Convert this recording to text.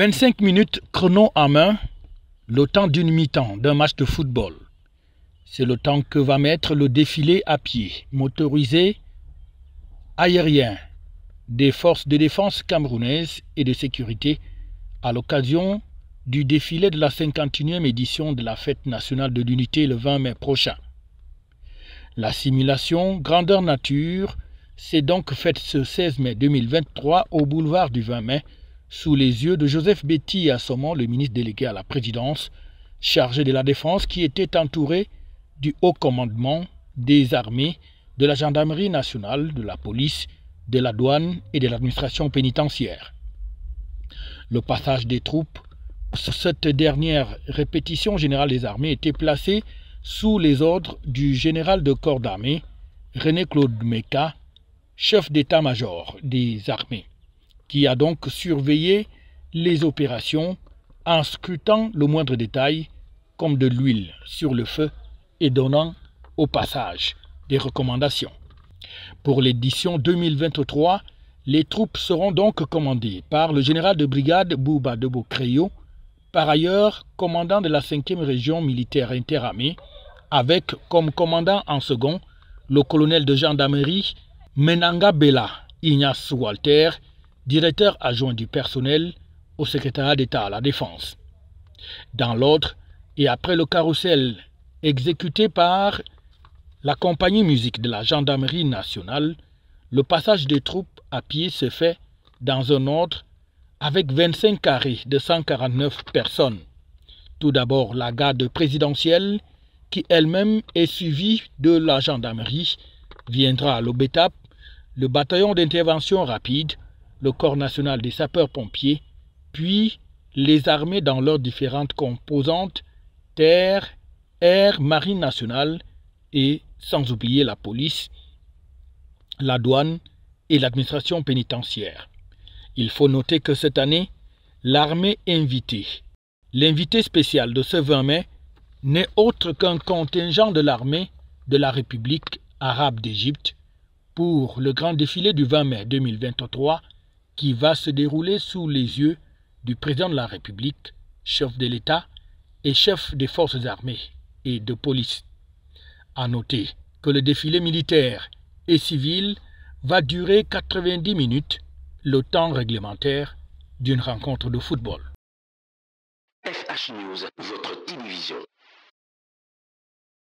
25 minutes chrono en main, le temps d'une mi-temps d'un match de football. C'est le temps que va mettre le défilé à pied, motorisé, aérien, des forces de défense camerounaises et de sécurité à l'occasion du défilé de la 51e édition de la Fête nationale de l'unité le 20 mai prochain. La simulation grandeur nature s'est donc faite ce 16 mai 2023 au boulevard du 20 mai sous les yeux de Joseph Betty Assommon, le ministre délégué à la présidence, chargé de la défense, qui était entouré du haut commandement des armées, de la gendarmerie nationale, de la police, de la douane et de l'administration pénitentiaire. Le passage des troupes sur cette dernière répétition générale des armées était placé sous les ordres du général de corps d'armée, René-Claude Meka, chef d'état-major des armées, qui a donc surveillé les opérations en scrutant le moindre détail comme de l'huile sur le feu et donnant au passage des recommandations. Pour l'édition 2023, les troupes seront donc commandées par le général de brigade Bouba Debo-Créyo, par ailleurs commandant de la 5e région militaire interarmée, avec comme commandant en second le colonel de gendarmerie Menanga Bella Ignace Walter, directeur adjoint du personnel au secrétariat d'État à la Défense. Dans l'ordre, et après le carrousel exécuté par la compagnie musique de la gendarmerie nationale, le passage des troupes à pied se fait dans un ordre avec 25 carrés de 149 personnes. Tout d'abord la garde présidentielle, qui elle-même est suivie de la gendarmerie, viendra l'OBETAP, le bataillon d'intervention rapide, le corps national des sapeurs-pompiers, puis les armées dans leurs différentes composantes, terre, air, marine nationale et sans oublier la police, la douane et l'administration pénitentiaire. Il faut noter que cette année, l'armée invitée, l'invité spécial de ce 20 mai, n'est autre qu'un contingent de l'armée de la République arabe d'Égypte pour le grand défilé du 20 mai 2023 qui va se dérouler sous les yeux du président de la République, chef de l'État et chef des forces armées et de police. À noter que le défilé militaire et civil va durer 90 minutes, le temps réglementaire d'une rencontre de football. FH News, votre télévision.